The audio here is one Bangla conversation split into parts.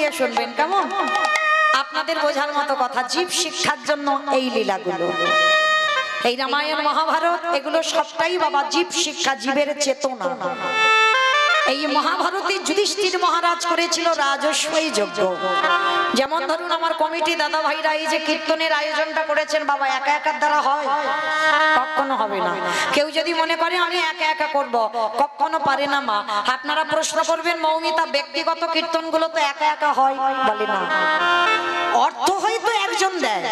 দিয়ে শুনবেন কেমন? আপনাদের বোঝার মতো কথা, জীব শিক্ষার জন্য এই লীলাগুলো, এই রামায়ণ মহাভারত এগুলো সবটাই বাবা জীব শিক্ষা, জীবের চেতনা। এই মহাভারতে যুধিষ্ঠির মহারাজ করেছিল রাজস্বই যজ্ঞ। যেমন ধরুন আমার কমিটি দাদা ভাইরা এই যে কীর্তনের আয়োজনটা করেছেন বাবা, একা একার দ্বারা হয়? কখনো হবে না। কেউ যদি মনে করে আমি একা একা করব, কখনো পারে না মা। আপনারা প্রশ্ন করবেন মৌমিতা ব্যক্তিগত কীর্তনগুলো তো একা একা হয়? বলে না। অর্থ হয়তো একজন দেয়,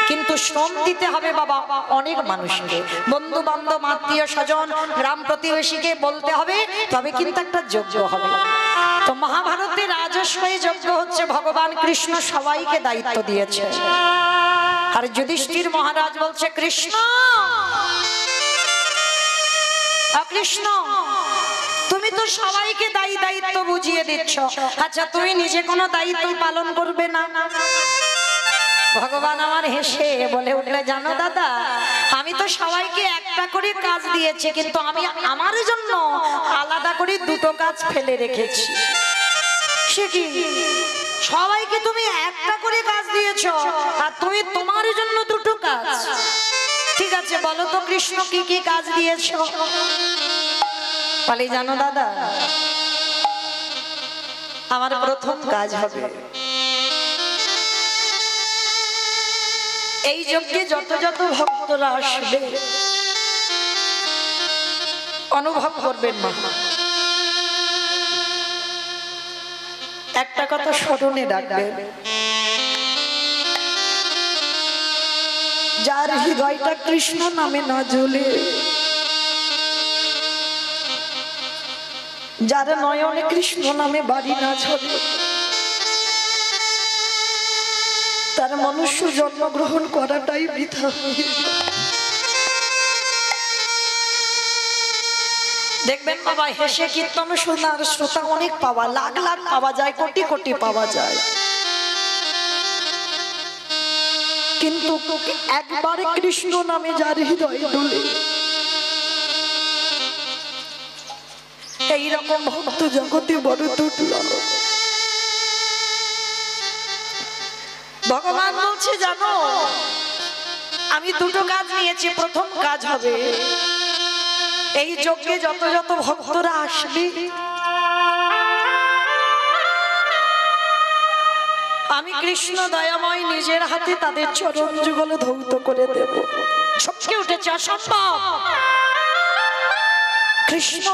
কিন্তু শ্রম দিতে হবে বাবা অনেক মানুষকে, বন্ধু বান্ধব আত্মীয় স্বজন গ্রাম প্রতিবেশীকে বলতে হবে, তবে কিন্তু একটা যজ্ঞ হবে। তো মহাভারতের রাজস্বই যজ্ঞ হচ্ছে ভগবান কৃষ্ণ সবাইকে দায়িত্ব দিয়েছে। আর যুধিষ্ঠির মহারাজ বলছে কৃষ্ণ, কৃষ্ণ তুমি তো সবাইকে দায়িত্ব বুঝিয়ে দিচ্ছ, আচ্ছা তুমি নিজে কোনো দায়িত্ব পালন করবে না? ভগবান আমার হেসে বলে উঠলে, জানো দাদা আমি তো সবাইকে একটা করে কাজ দিয়েছি, কিন্তু আমি আমার জন্য আলাদা করে দুটো কাজ ফেলে রেখেছি। সে কি? সবাইকে তুমি একটা করে কাজ দিয়েছ আর তুমি তোমার জন্য দুটো কাজ? ঠিক আছে বলো তো কৃষ্ণ কি কি কাজ দিয়েছ? বলে জানো দাদা আমার প্রথম কাজ হবে এই যজ্ঞে যত যত ভক্তরা আসবে অনুভব করবেন মা, একটা কথা স্মরণে রাখবেন, যার হৃদয়টা কৃষ্ণ নামে না জ্বলে, যার নয়নে কৃষ্ণ নামে বাড়ি না ঝরে, তার মনুষ্য জন্মগ্রহণ করাটাই বৃথা। দেখবেন বাবা হেসে কীর্তন শোনার শ্রোতা অনেক পাওয়া, লাখ লাখ পাওয়া যায়, কোটি কোটি পাওয়া যায়, কিন্তু একবারে কৃষ্ণ নামে যার হৃদয় দোলে, এইরকম ভক্ত জগতে বড় দুর্লভ। ভগবান বলছে জানো আমি দুটো কাজ নিয়েছি, প্রথম কাজ হবে এই যজ্ঞে যত যত ভক্তরা আসবে আমি কৃষ্ণ দয়াময় নিজের হাতে তাদের চরণ যুগল ধৌত করে দেব। সবকে উঠেছে অসম্ভব, কৃষ্ণ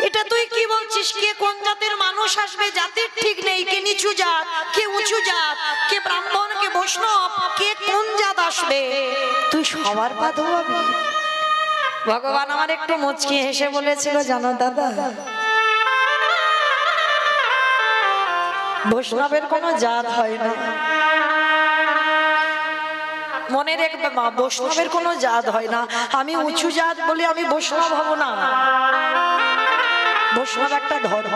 এটা তুই কি বলছিস? কে কোন জাতের মানুষ আসবে জাতির ঠিক নেই, কে নিচু জাত, কে উঁচু জাত, কে ব্রাহ্মণ, কে বৈষ্ণব, কে কোন জাত আসবে, তুই সবার পা ধোয়াবি? ভগবান আমার একটু মুচকি হেসে বলেছিল জানো দাদা বৈষ্ণবের কোনো জাত হয় না, মনে রাখবে মা, বৈষ্ণবের কোনো জাত হয় না। আমি উঁচু জাত বলে আমি বৈষ্ণব হব না, বৈষ্ণব একটা ধর্ম,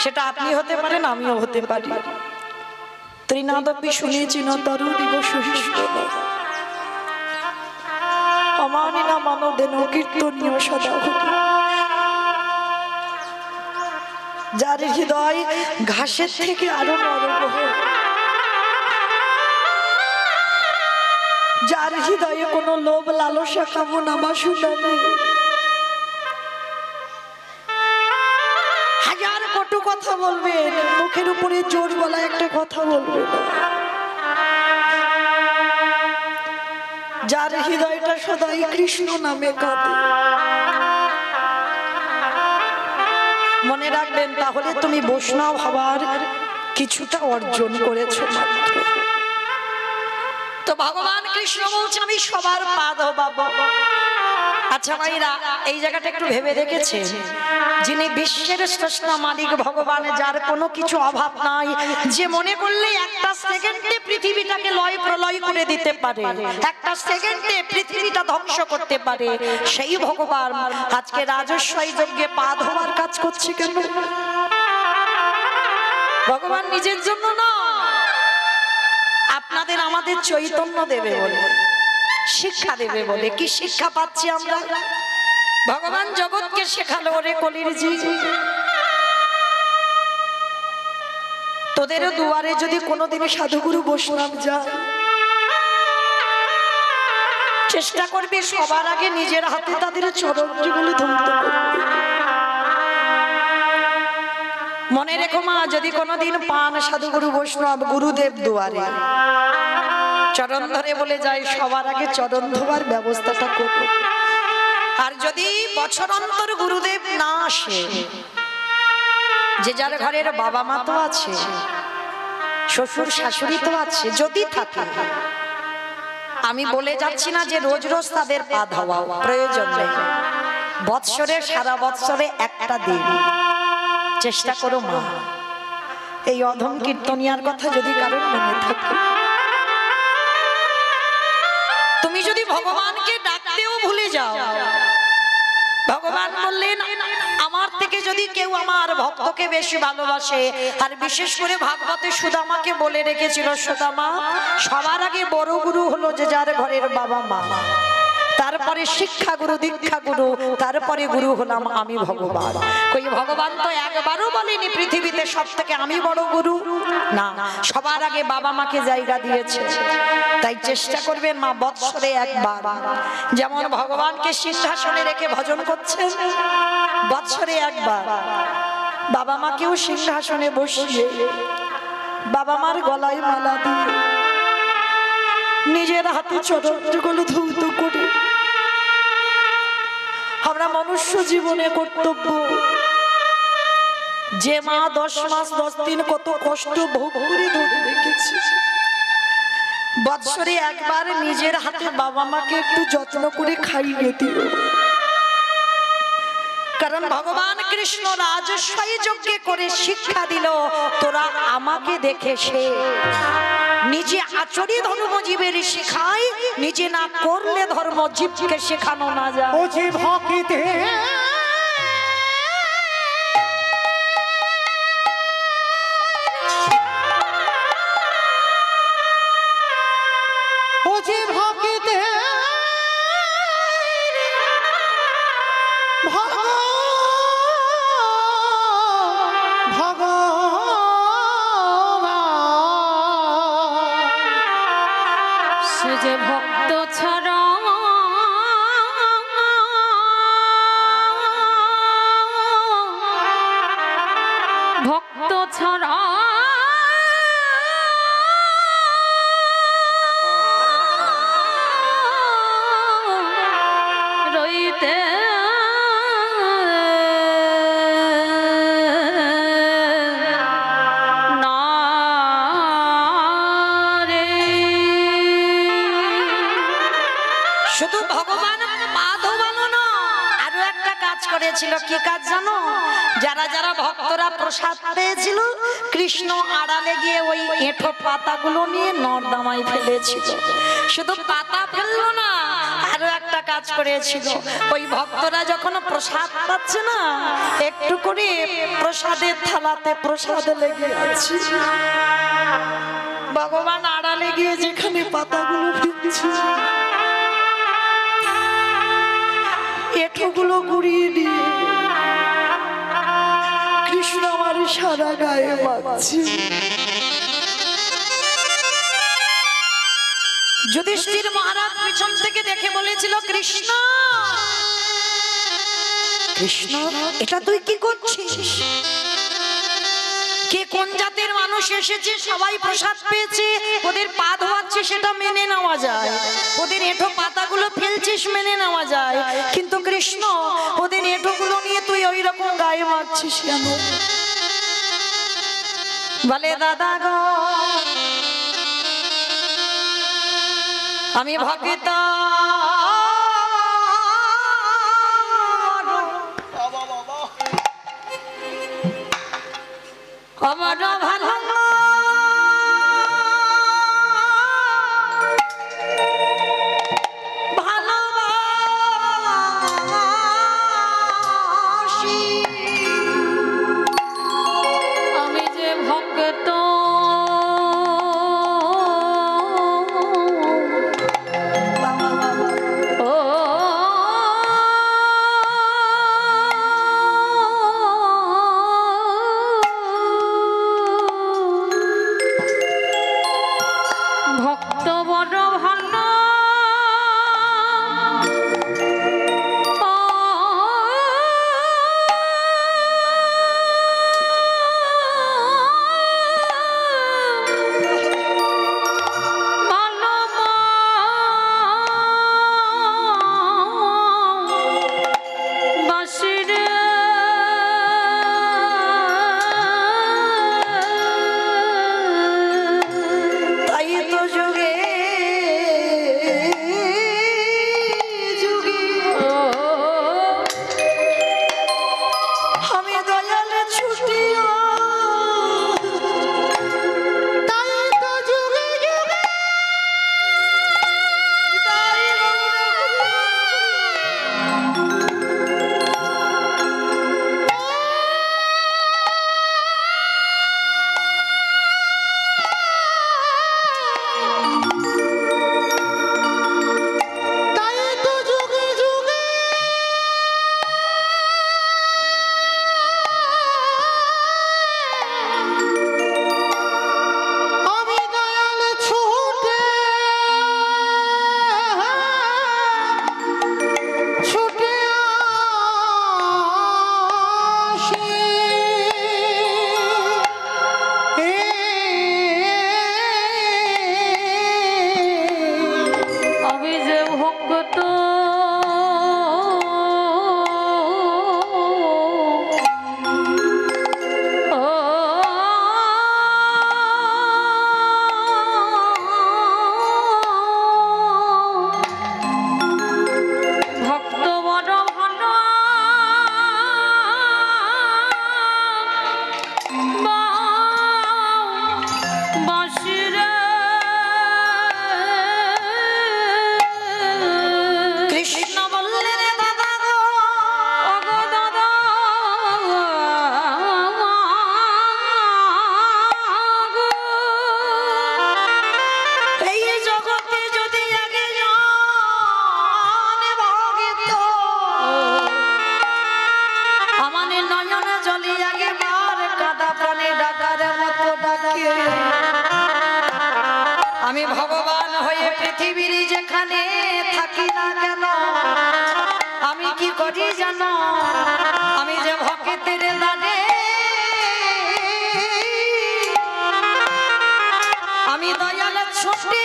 সেটা আপনি হতে পারেন আমিও হতে পারি। ত্রিনাদপি শুনেছি না তরুণীব সহিষ্ণ অমানি না মানদেন কীর্তনীয় সদা, যার হৃদয় ঘাসের থেকে আরো নরম, যার হৃদয়ে কোনো লোভ লালসা কামনা বাসনা নেই, হাজার কটু কথা বলবেন মুখের উপরে জোর বলা একটা কথা বলবেন, যার হৃদয়টা সদাই কৃষ্ণ নামে কাঁদে, মনে রাখবেন তাহলে তুমি বৈষ্ণব হবার কিছুটা অর্জন করেছো মাত্র। তো ভগবান কৃষ্ণ বলছে আমি সবার পা ধোবাবো। আচ্ছা ভাইরা এই জায়গাটা একটু ভেবে দেখেছে, যিনি বিশ্বের শ্রেষ্ঠ মালিক ভগবান, যার কোনো কিছু অভাব নাই, যে মনে করলে একটা সেকেন্ডে পৃথিবীটাকে লয় প্রলয় করে দিতে পারে, একটা সেকেন্ডে পৃথিবীটা ধ্বংস করতে পারে, সেই ভগবান আজকে রাজস্বই যজ্ঞে পা ধোবার কাজ করছে কেন? ভগবান নিজের জন্য না, আপনাদের আমাদের চৈতন্য দেবে বলে, শিক্ষা দেবে বলে। কি শিক্ষা পাচ্ছি আমরা? ভগবান জগৎকে শেখালো রে কলির জি তোদের দুয়ারে যদি কোনোদিন সাধুগুরু বৈষ্ণব যায়, চেষ্টা করবি সবার আগে নিজের হাতে তাদের চরণগুলো ধরতে করবি। মনে রেখো মা, যদি কোনোদিন পান সাধুগুরু বৈষ্ণব গুরুদেব দুয়ারে চরণ ধরে বলে যায়, সবার আগে চরণ ধোয়ার ব্যবস্থাটা করবো। আর যদি বছর অন্তর গুরুদেব না আসে, যে যার ঘরের বাবা মা তো আছে, শ্বশুর শাশুড়ি তো আছে, যদি থাকে, আমি বলে যাচ্ছি না যে রোজ রোজ তাদের পা ধোয়াও, প্রয়োজন নেই। বৎসরে সারা বৎসরে একটা দিন চেষ্টা করো মা, এই অধম কীর্তনিয়ার কথা যদি কারোর মনে থাকে, তুমি যদি ভগবানকে ডাকতেও ভুলে যাও, ভগবান বললেন আমার থেকে যদি কেউ আমার ভক্তকে বেশি ভালোবাসে, আর বিশেষ করে ভাগবতে সুদামাকে বলে রেখেছিল, সুদামা সবার আগে বড় গুরু হলো যে যার ঘরের বাবা মা, তারপরে শিক্ষা গুরু দীক্ষা গুরু, তারপরে গুরু হলাম আমি ভগবান। কই ভগবান তো একবারও বলেনি পৃথিবীতে সব থেকে আমি বড় গুরু, না, সবার আগে বাবা মাকে জায়গা দিয়েছে। তাই চেষ্টা করবেন মা, বৎসরে একবার, যেমন ভগবানকে সিংহাসনে রেখে ভজন করছেন, বৎসরে একবার বাবা মাকেও সিংহাসনে বসিয়ে বাবা মার গলায় মালা দিয়ে নিজের হাতে চরণগুলো ধৌত করে আমরা মনুষ্য জীবনে কর্তব্য, যে মা 10 মাস 10 দিন কত কষ্ট ভোগ করে ধরে রেখেছি, বৎসরে একবার নিজের হাতে বাবা মাকে একটু যত্ন করে খাইয়ে দিও। কারণ ভগবান কৃষ্ণ রাজস্বায়ী যজ্ঞে করে শিক্ষা দিল, তোরা আমাকে দেখে সে নিজে আচরি ধর্ম জীবের শেখায়, নিজে না করলে ধর্ম জীবকে শেখানো না যায়। ও জীব হকিতে ও জীব হকিতে যে ভক্ত ছাড়া ভক্ত ছাড়া রইতে করেছিল। কি কাজ জানো? যারা যারা ভক্তরা প্রসাদ পেয়েছিল, কৃষ্ণ আড়ালে গিয়ে ওই এঁঠো পাতাগুলো নিয়ে নর্দমায় ফেলেছিল। শুধু পাতা ফেললো না, আরো একটা কাজ করেছিল। ওই ভক্তরা যখন প্রসাদ পাচ্ছে না, একটু করে প্রসাদের থালাতে প্রসাদ লেগে আছে। ভগবান আড়ালে গিয়ে যেখানে পাতাগুলো ফেলছে, এঁঠোগুলো গুড়িয়ে দিয়ে কৃষ্ণ আমার সারা গায়ে মাখছে। যুধিষ্ঠির মহারাজ পিছন থেকে দেখে বলেছিল, কৃষ্ণ কৃষ্ণ এটা তুই কি করছিস? কে কোন জাতের মানুষ এসেছে, সবাই প্রসাদ পেয়েছে, ওদের পা ধোয়াচ্ছে, সেটা মেনে নেওয়া যায়। ওদের এঁঠো পাতাগুলো ফেলছিস, মেনে নেওয়া যায়। কিন্তু কৃষ্ণ, ওদের এঁঠোগুলো নিয়ে তুই ওই রকম গায়ে মারছিস কেন? বলে, দাদা গো, আমি ভক্ত, আমার ভালো ভক্ত আমি ভগবান হয়ে পৃথিবীর যেখানে থাকি না কেন আমি কি করি জানো আমি যে ভক্তের দানে আমি দয়াল ছুটি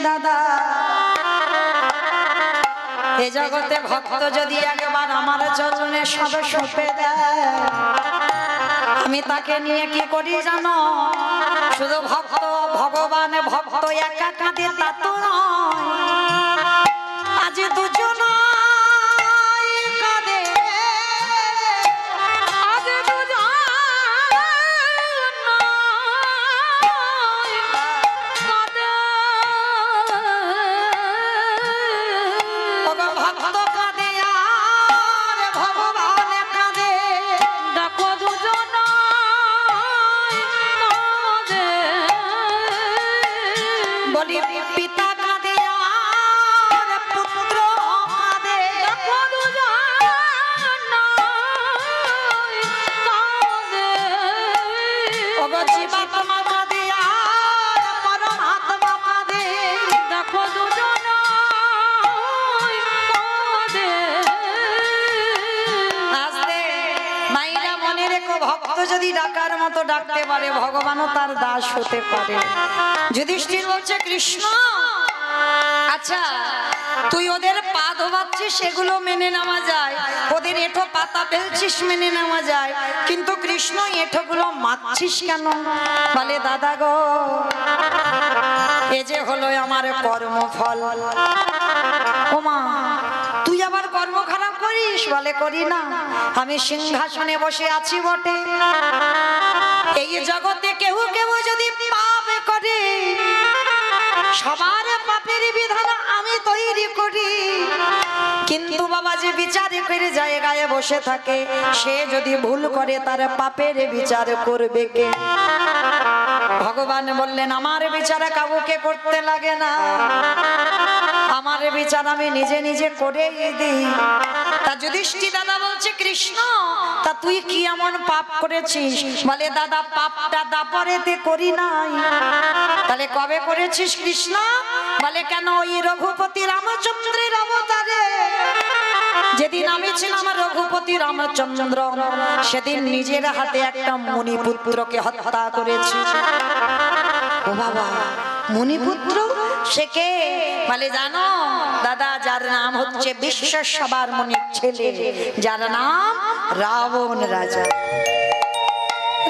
দাদা এ জগতে ভক্ত যদি একবার আমার চরণে সবে সঁপে দেয় আমি তাকে নিয়ে কি করি জানো শুধু ভক্ত ভগবান ভক্ত একা কাঁদে তা তো নয় আজ দুজন কাঁদে আজ দুজন ভক্ত কাঁদে আর ভগবান কাঁদে দেখো দুজন বলি পিতা কাঁদে আর পুত্র কাঁদে দেখো দুজন কাঁদে ওগো জীবাত্মা কাঁদে আর পরমাত্মা কাঁদে দেখো দুজন ভক্ত যদি ডাকার মতো ডাকতে পারে ভগবানও তার দাস হতে পারে যুধিষ্ঠির বলছে কৃষ্ণ আচ্ছা তুই ওদের পা ধোবাচ্ছিস সেগুলো মেনে নেওয়া যায় ওদের এঁঠো পাতা ফেলছিস মেনে নেওয়া যায় কিন্তু কৃষ্ণ এঁঠোগুলো মারছিস কেন বলে দাদা গো এ যে হলো আমার কর্মফল ওমা তুই আবার কর্ম খারাপ করিস বলে করি না আমি সিংহাসনে বসে আছি বটে এই জগতে কেউ কেউ যদি পাপ করে সবার পাপের বিধান আমি তৈরি করি কিন্তু বাবা যে বিচার করে জায়গায় বসে থাকে সে যদি ভুল করে তার পাপের বিচার করবে কে ভগবান বললেন আমার বিচার কাউকে করতে লাগে না আমার বিচার আমি নিজে নিজে করে দিই তা যুধিষ্ঠির দাদা বলছে কৃষ্ণ তা তুই কি এমন পাপ করেছিস বলে দাদা পাপটা দাপরেতে করি নাই তাহলে কবে করেছিস কৃষ্ণ বলে কেন ওই রঘুপতি রামচন্দ্রের অবতারে যেদিন আমি ছিলাম রঘুপতি রামচন্দ্র সেদিন নিজের হাতে একটা মুনিপুত্রকে হত্যা করেছি ও বাবা মুনিপুত্র সে কে বলে জানো দাদা যার নাম হচ্ছে বিশ্ব সবার মুনির ছেলে যার নাম রাবণ রাজা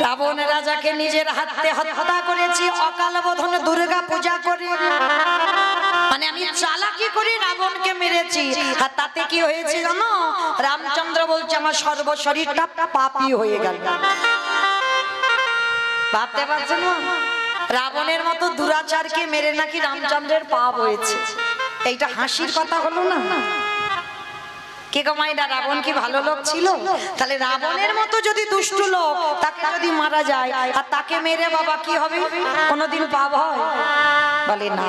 রাবণ রাজাকে নিজের হাতে হত্যা করেছি অকাল বোধন দুর্গা পূজা করে মানে আমি চালাকি করে রাবণকে মেরেছি আর তাতে কি হয়েছে জানো রামচন্দ্র বলছে আমার সর্বশরীরটা পাপী হয়ে গেল ভাবতে পারছেন না রাবণের মতো দুরাচারকে মেরে নাকি রামচন্দ্রের পাপ হয়েছে এইটা হাসির কথা হলো না কে গো মাইরা, রাবণ কি ভালো লোক ছিল? তাহলে রাবণের মতো যদি দুষ্টু লোক তাকে যদি মারা যায় আর তাকে মেরে বাবা কি হবে? কোনোদিন পাপ হয়? বলে না।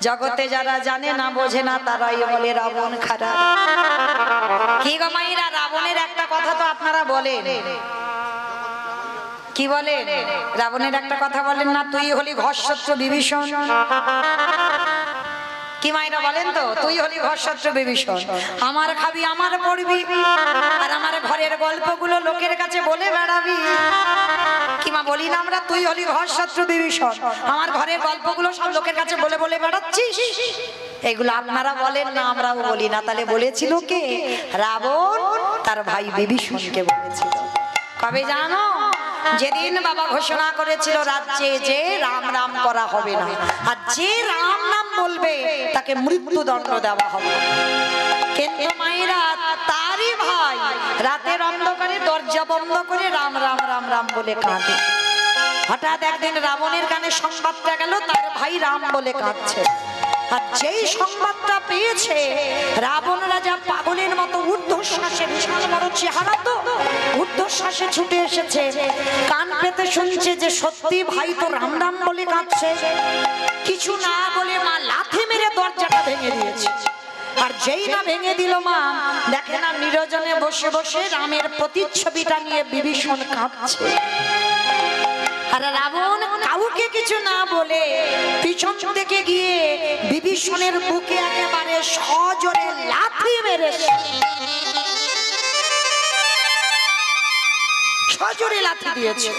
জগতে যারা জানে না বোঝে না তারাই বলে রাবণ খারাপ। কি গো মাইরা, রাবণের একটা কথা তো আপনারা বলেন, কি বলেন? রাবণের একটা কথা বলেন না, তুই হলি ঘরশত্রু বিভীষণ। কি মাইরা বলেন তো, তুই হলি ঘরশত্রু বিভীষণ, আমার খাবি আমার পড়বি আর আমার ঘরের গল্পগুলো লোকের কাছে বলে বেড়াবি। কি মা বলি না আমরা, তুই হলি ঘরশত্রু বিভীষণ, আমার ঘরের গল্পগুলো সব লোকের কাছে বলে বলে বেড়াচ্ছিস। এগুলো আপনারা বলেন না, আমরাও বলি না। তাহলে বলেছিল কে? রাবণ তার ভাই বিভীষণকে বলেছিল। কবে জানো? যেদিন বাবা ঘোষণা করেছিল রাজ্যে যে রাম রাম করা হবে না, আর যে রাম নাম বলবে তাকে মৃত্যুদণ্ড দেওয়া হবে। কিন্তু মায়েরা, তারই ভাই রাতের অন্ধকারে দরজা বন্ধ করে রাম রাম রাম রাম বলে কাঁদে। হঠাৎ একদিন রাবণের কানে সংবাদটা গেল তার ভাই রাম বলে কাঁদছে। আর যেই সংবাদটা পেয়েছে, রাবণ রাজা পাগলের মতো ঊর্ধ্বশ্বাসে, বিশাল বড় চেহারা তো, ঊর্ধ্বশ্বাসে ছুটে এসেছে। কান পেতে শুনছে যে সত্যি ভাই তো রাম রাম বলে কাঁদছে। কিছু না বলে মা লাথি মেরে দরজাটা ভেঙে দিয়েছে। আর যেই না ভেঙে দিল মা, দেখে না নিরজনে বসে বসে রামের প্রতিচ্ছবিটা নিয়ে বিভীষণ কাঁদছে। আর রাবণ কাউকে কিছু না বলে পিছন থেকে গিয়ে বিভীষণের বুকে একেবারে সজোরে লাথি মেরেছে। সজোরে লাথি দিয়েছে।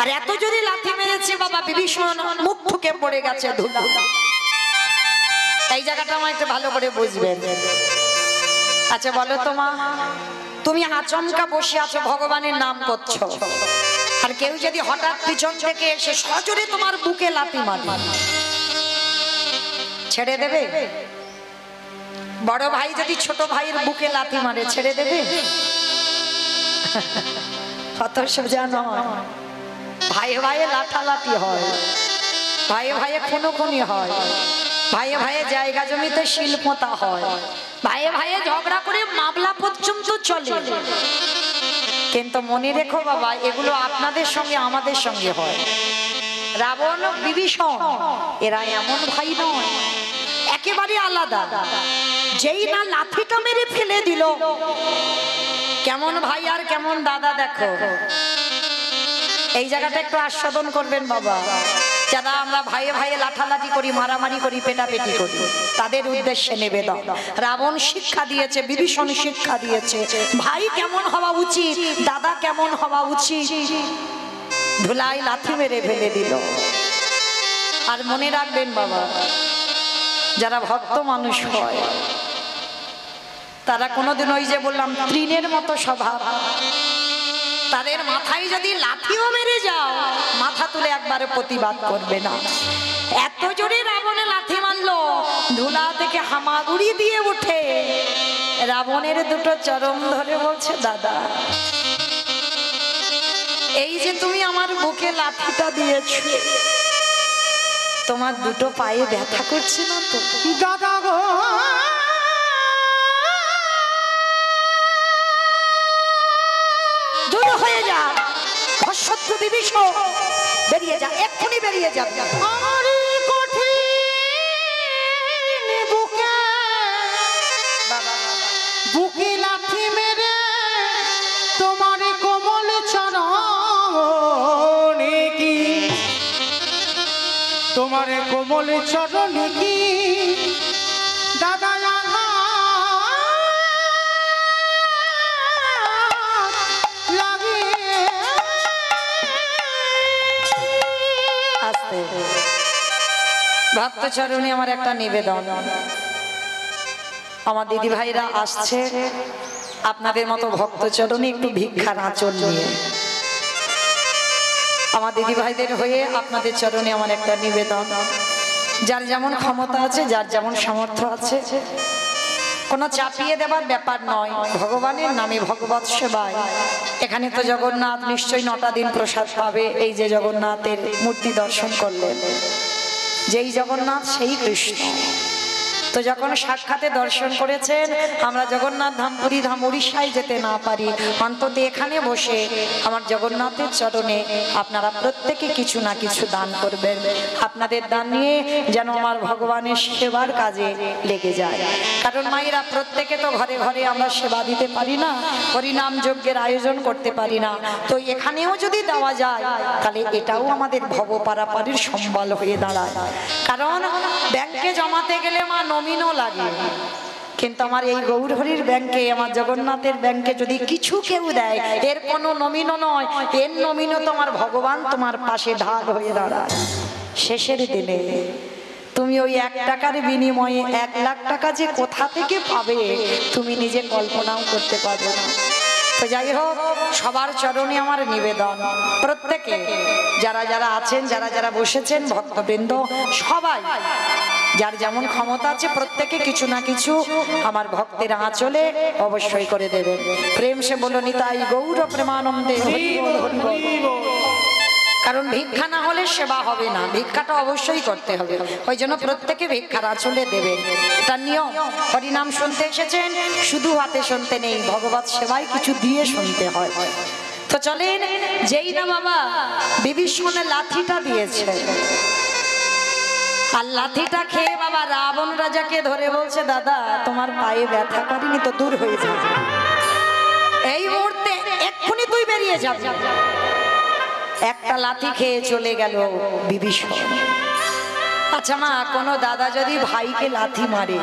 আর এত জোরে লাথি মেরেছে বাবা, বিভীষণ মুখ ঠুকে পড়ে গেছে ধুলো। এই জায়গাটা আমার একটু ভালো করে বুঝবেন। আচ্ছা বলো তো মা, তুমি আচমকা বসে আছো, ভগবানের নাম করছো, আর কেউ যদি হঠাৎ পিছন থেকে এসে সজোরে তোমার বুকে লাথি মারে, ছেড়ে দেবে? বড় ভাই যদি ছোট ভাইয়ের বুকে লাথি মারে, ছেড়ে দেবে? কত সোজা নয়। ভাইয়ে ভাইয়ে লাঠালাঠি হয়, ভাইয়ে ভাইয়ে খুনোখুনি হয়, ভাইয়ে ভাইয়ে জায়গা জমিতে শিল্পতা হয়, ভাইয়ে ভাইয়ে ঝগড়া করে মামলা পর্যন্ত চলে। কিন্তু মনে রেখো বাবা, এগুলো আপনাদের সঙ্গে আমাদের সঙ্গে হয়। রাবণ বিভীষণ এরা এমন ভাই নয়, একেবারে আলাদা। যেই না লাঠিটা মেরে ফেলে দিল, কেমন ভাই আর কেমন দাদা দেখো। এই জায়গাটা একটু আস্বাদন করবেন বাবা। যারা আমরা ভাইয়ে ভাইয়ে লাঠালাঠি করি, মারামারি করি, পেটাপেটি করি, তাদের উদ্দেশ্যে নিবেদন। রাবণ শিক্ষা দিয়েছে, বিভীষণ শিক্ষা দিয়েছে ভাই কেমন হওয়া উচিত, দাদা কেমন হওয়া উচিত। ধুলাই লাথি মেরে ফেলে দিল। আর মনে রাখবেন বাবা, যারা ভক্ত মানুষ হয় তারা কোনোদিন ওই যে বললাম তৃণের মতো স্বভাব, তাদের মাথায় যদি লাঠিও মেরে যাও মাথা তুলে একবারে প্রতিবাদ করবে না। এত জোরে রাবণে লাথি মারলো, ধুলা থেকে হামাগুড়ি দিয়ে উঠে রাবণের দুটো চরম ধরে বলছে, দাদা এই যে তুমি আমার বুকে লাঠিটা দিয়েছো, তোমার দুটো পায়ে ব্যথা করছে না তো? দাদা গো, দূর হয়ে যা, ঘরশত্রু বিভীষণ, বেরিয়ে যা, এক্ষুনি বেরিয়ে যা। আমারই কঠিন বুকে বুকে লাথি মেরে তোমার কোমল চরণে কি, তোমার কোমল চরণে কি দাদা ভক্ত চরণে আমার একটা নিবেদন। আমার দিদি ভাইরা আসছে আপনাদের মতো ভক্ত চরণে একটু ভিক্ষার আঁচল নিয়ে। আমার দিদি ভাইদের হয়ে আপনাদের চরণে আমার একটা নিবেদন। যার যেমন ক্ষমতা আছে, যার যেমন সামর্থ্য আছে, কোনো চাপিয়ে দেবার ব্যাপার নয়। ভগবানের নামে ভগবত সেবায়। এখানে তো জগন্নাথ নিশ্চয়ই 9টা দিন প্রসাদ পাবে। এই যে জগন্নাথের মূর্তি দর্শন করলেন, যেই জগন্নাথ সেই কৃষ্ণ। তো তো যখন সাক্ষাতে দর্শন করেছেন, আমরা জগন্নাথ ধাম পুরী ধাম উড়িষ্যায় যেতে না পারি, অন্তত এখানে বসে আমার জগন্নাথের চরণে আপনারা প্রত্যেকে কিছু না কিছু দান করবেন। আপনাদের দান নিয়ে যেন আমার ভগবানের সেবার কাজে লেগে যায়। কারণ মায়েরা প্রত্যেকে তো ঘরে ঘরে আমরা সেবা দিতে পারি না, হরিনাম যজ্ঞের আয়োজন করতে পারি না। তো এখানেও যদি দেওয়া যায় তাহলে এটাও আমাদের ভবপারাপারের সম্বল হয়ে দাঁড়ায়। কারণ ব্যাংকে জমাতে গেলে মা নমিনও লাগে, কিন্তু আমার এই গৌরহরির ব্যাংকে, আমার জগন্নাথের ব্যাংকে যদি কিছু কেউ দেয়, এর কোনো নমিনও নয়, এর নমিনও তোমার ভগবান তোমার পাশে ঢাল হয়ে দাঁড়ায়। শেষের দিনে তুমি ওই 1 টাকার বিনিময়ে 1 লাখ টাকা যে কোথা থেকে পাবে তুমি নিজে কল্পনাও করতে পারবে না। তো যাই হোক, সবার চরণে আমার নিবেদন, প্রত্যেকে যারা যারা আছেন, যারা যারা বসেছেন, ভক্তবৃন্দ সবাই যার যেমন ক্ষমতা আছে প্রত্যেকে কিছু না কিছু আমার ভক্তের আঁচলে অবশ্যই করে দেবেন। প্রেম সে বলো নিতাই গৌর প্রেমানন্দে হরি বল, হরি বল। কারণ ভিক্ষা না হলে সেবা হবে না, ভিক্ষাটা অবশ্যই করতে হবে। ওই জন্য প্রত্যেকে ভিক্ষার আঁচলে দেবেন, এটা নিয়ম। হরিনাম শুনতে এসেছেন, শুধু হাতে শুনতে নেই, ভগবত সেবায় কিছু দিয়ে শুনতে হয়। তো চলেন, যেই না বাবা বিভীষণের লাঠিটা দিয়েছে, আর লাঠিটা খেয়ে বাবা রাবণ রাজাকে ধরে বলছে, দাদা তোমার পায়ে ব্যথা করেনি তো, দূর হয়ে যাবে, এই মুহূর্তে এক্ষুনি তুই বেরিয়ে যাবি। একটা লাঠি খেয়ে চলে গেল বিভীষণ। আচ্ছা মা, কোনো দাদা যদি ভাইকে লাথি মারে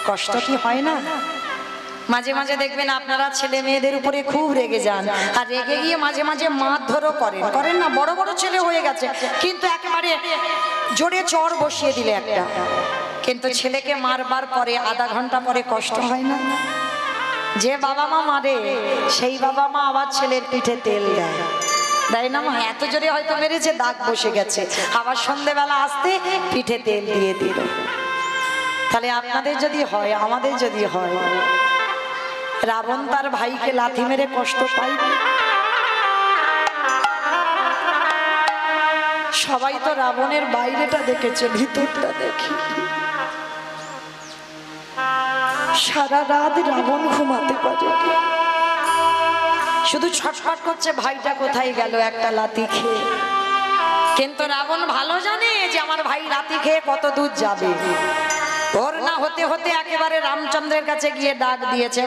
কষ্ট কি হয় না? মাঝে মাঝে দেখবেন আপনারা ছেলে মেয়েদের উপরে খুব রেগে যান, আর রেগে গিয়ে মাঝে মাঝে মারধরও করেন না। বড় বড় ছেলে হয়ে গেছে, কিন্তু একেবারে জোরে চর বসিয়ে দিলে একটা, কিন্তু ছেলেকে মারবার পরে আধা ঘন্টা পরে কষ্ট হয় না? যে বাবা মা মারে সেই বাবা মা আবার ছেলের পিঠে তেল দেয়, তাই না মা? এত জোরে হয়তো মেরেছে, দাগ বসে গেছে, আবার সন্ধ্যেবেলা আসতে পিঠে তেল দিয়ে দিল। তাহলে আপনাদের যদি হয়, আমাদের যদি হয়, রাবণ তার ভাইকে লাথি মেরে কষ্ট পাইবে? সবাই তো রাবণের বাইরেটা দেখেছে, ভিতরটা দেখি। সারা রাত রাবণ ঘুমাতে পারে, শুধু ছটফট করছে ভাইটা কোথায় গেল একটা লাথি খেয়ে। কিন্তু রাবণ ভালো জানে যে আমার ভাই লাথি খেয়ে কত দূর যাবে। ভোর না হতে হতে একেবারে রামচন্দ্রের কাছে গিয়ে ডাক দিয়েছে,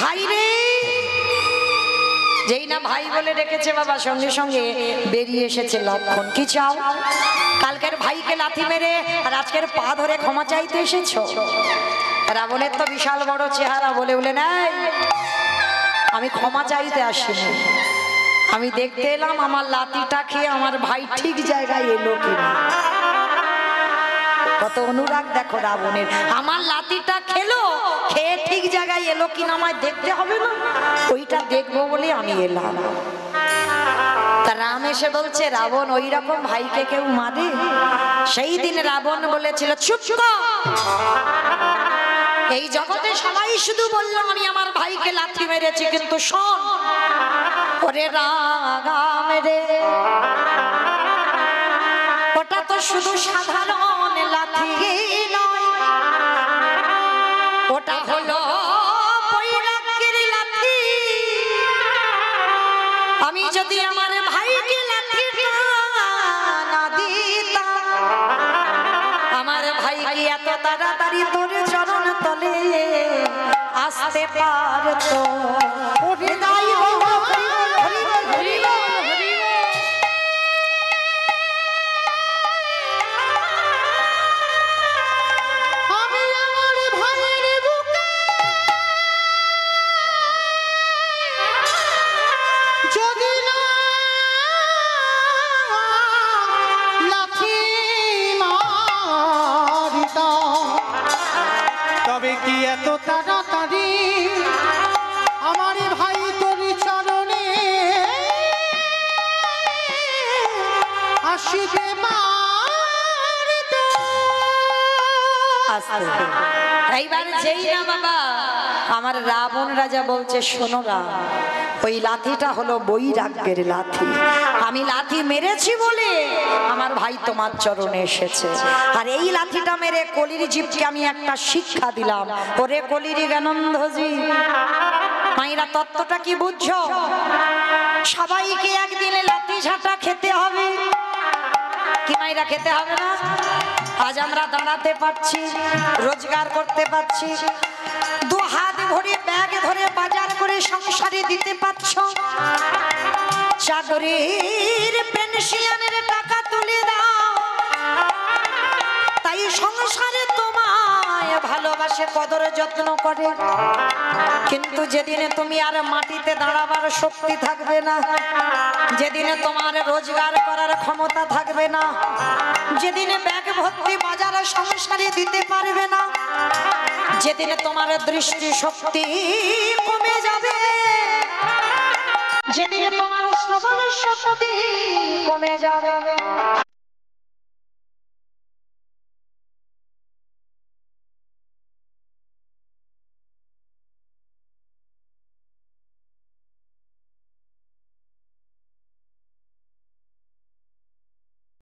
ভাই রে। যেই না ভাই বলে ডেকেছে বাবা, সঙ্গে সঙ্গে বেরিয়ে এসেছে লক্ষণ। কি চাও? কালকের ভাইকে লাথি মেরে আর আজকের পা ধরে ক্ষমা চাইতে এসেছো? রাবণের তো বিশাল বড় চেহারা, বলে নাই, আমি ক্ষমা চাইতে আসিনি, আমি দেখতে এলাম আমার লাঠিটা খেয়ে আমার ভাই ঠিক জায়গায় এলো কিনা। কত অনুরাগ দেখো রাবণের, আমার লাঠিটা খেলো, খেয়ে ঠিক জায়গায় এলো কিনা আমায় দেখতে হবে না? ওইটা দেখবো বলে আমি এলাম। তা রাম এসে বলছে, রাবণ ওই রকম ভাইকে কেউ মারে? সেই দিন রাবণ বলেছিল, চুপ কর, এই জগতে সবাই শুধু বললো আমি আমার ভাইকে লাথি মেরেছি, কিন্তু শোন ওরে রাম রে, ওটা তো শুধু সাধারণ লাথি নয়, ওটা হলো বৈরাগ্যের লাথি। আমি যদি আমার ভাইকে লাথিটা না দিতাম, আমার ভাই কি এত তাড়াতাড়ি তোর চরণ তলে আসতে পারতো? তবে কি এত তাড়াতাড়ি আমার ভাই তোর চরণে আসিতে পারতো? আস্তে এইবার যেই না বাবা আমার রাবণ রাজা বলছে, শোনো না, ওই লাঠিটা হলো বৈরাগ্যের লাঠি, আমি লাঠি মেরেছি বলে আমার ভাই তোমার চরণে এসেছে, আর এই লাঠিটা মেরে কলির জীবকে আমি একটা শিক্ষা দিলাম। ওরে কলির জ্ঞানন্ধজি, মাইরা তত্ত্বটা কি বুঝছো? সবাইকে একদিনে লাঠি ঝাঁটা খেতে হবে, কি মাইরা খেতে হবে না? আজ আমরা দাঁড়াতে পারছি, রোজগার করতে পারছি, দু হাত ভরে ব্যাগ ধরে বাজার করে সংসারে দিতে পারছ, চাকরির পেনশনের টাকা তুলে দাও, তাই সংসারে তোমায় ভালোবাসে, কদর যত্ন করে। কিন্তু যেদিনে তুমি আর মাটিতে দাঁড়াবার শক্তি থাকবে না, যেদিনে তোমার রোজগার করার ক্ষমতা থাকবে না, যেদিনে ব্যাগ ভর্তি বাজারে সংসারে দিতে পারবে না, যেদিনে তোমার দৃষ্টি শক্তি কমে যাবে, যেদিনে তোমার শ্রবণ শক্তি কমে যাবে,